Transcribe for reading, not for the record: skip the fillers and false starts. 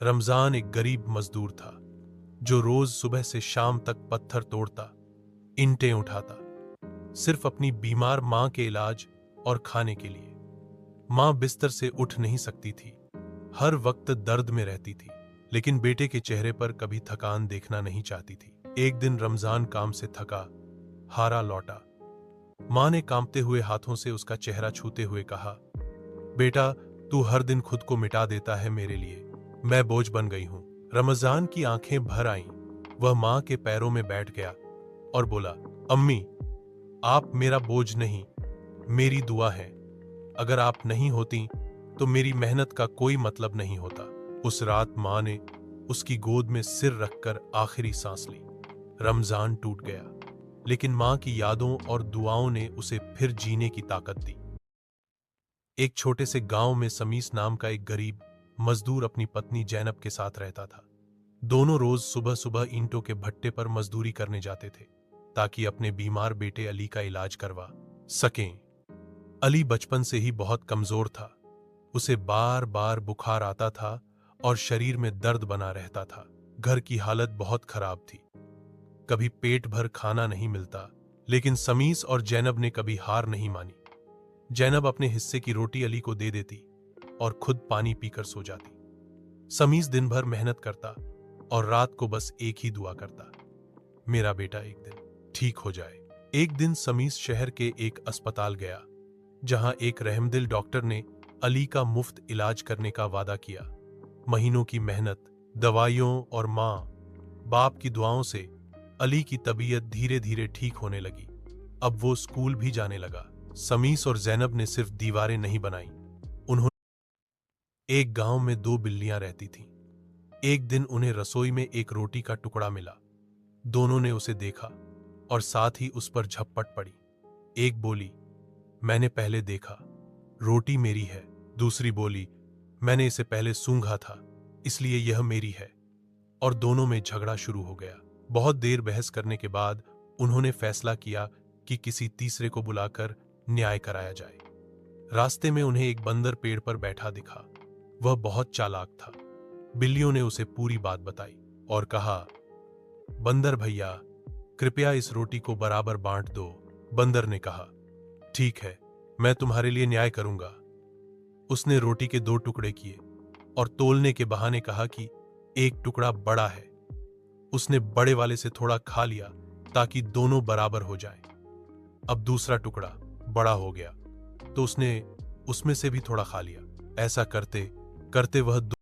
रमजान एक गरीब मजदूर था जो रोज सुबह से शाम तक पत्थर तोड़ता, ईंटें उठाता, सिर्फ अपनी बीमार मां के इलाज और खाने के लिए। मां बिस्तर से उठ नहीं सकती थी, हर वक्त दर्द में रहती थी, लेकिन बेटे के चेहरे पर कभी थकान देखना नहीं चाहती थी। एक दिन रमजान काम से थका हारा लौटा। मां ने कांपते हुए हाथों से उसका चेहरा छूते हुए कहा, बेटा, तू हर दिन खुद को मिटा देता है मेरे लिए, मैं बोझ बन गई हूं। रमजान की आंखें भर आईं। वह मां के पैरों में बैठ गया और बोला, अम्मी, आप मेरा बोझ नहीं, मेरी दुआ है। अगर आप नहीं होती तो मेरी मेहनत का कोई मतलब नहीं होता। उस रात मां ने उसकी गोद में सिर रखकर आखिरी सांस ली। रमजान टूट गया, लेकिन मां की यादों और दुआओं ने उसे फिर जीने की ताकत दी। एक छोटे से गांव में समीस नाम का एक गरीब मजदूर अपनी पत्नी जैनब के साथ रहता था। दोनों रोज सुबह सुबह ईंटों के भट्टे पर मजदूरी करने जाते थे ताकि अपने बीमार बेटे अली का इलाज करवा सकें। अली बचपन से ही बहुत कमजोर था, उसे बार बार बुखार आता था और शरीर में दर्द बना रहता था। घर की हालत बहुत खराब थी, कभी पेट भर खाना नहीं मिलता, लेकिन समीस और जैनब ने कभी हार नहीं मानी। जैनब अपने हिस्से की रोटी अली को दे देती और खुद पानी पीकर सो जाती। समीस दिन भर मेहनत करता और रात को बस एक ही दुआ करता, मेरा बेटा एक दिन ठीक हो जाए। एक दिन समीस शहर के एक अस्पताल गया, जहां एक रहमदिल डॉक्टर ने अली का मुफ्त इलाज करने का वादा किया। महीनों की मेहनत, दवाइयों और मां बाप की दुआओं से अली की तबीयत धीरे धीरे ठीक होने लगी। अब वो स्कूल भी जाने लगा। समीस और जैनब ने सिर्फ दीवारें नहीं बनाई, उन्होंने एक गांव में दो बिल्लियां रहती थीं। एक दिन उन्हें रसोई में एक रोटी का टुकड़ा मिला। दोनों ने उसे देखा और साथ ही उस पर झपट पड़ी। एक बोली, मैंने पहले देखा, रोटी मेरी है। दूसरी बोली, मैंने इसे पहले सूंघा था, इसलिए यह मेरी है। और दोनों में झगड़ा शुरू हो गया। बहुत देर बहस करने के बाद उन्होंने फैसला किया कि किसी तीसरे को बुलाकर न्याय कराया जाए। रास्ते में उन्हें एक बंदर पेड़ पर बैठा दिखा। वह बहुत चालाक था। बिल्लियों ने उसे पूरी बात बताई और कहा, बंदर भैया, कृपया इस रोटी को बराबर बांट दो। बंदर ने कहा, ठीक है, मैं तुम्हारे लिए न्याय करूंगा। उसने रोटी के दो टुकड़े किए और तोलने के बहाने कहा कि एक टुकड़ा बड़ा है। उसने बड़े वाले से थोड़ा खा लिया ताकि दोनों बराबर हो जाएं। अब दूसरा टुकड़ा बड़ा हो गया तो उसने उसमें से भी थोड़ा खा लिया। ऐसा करते करते वह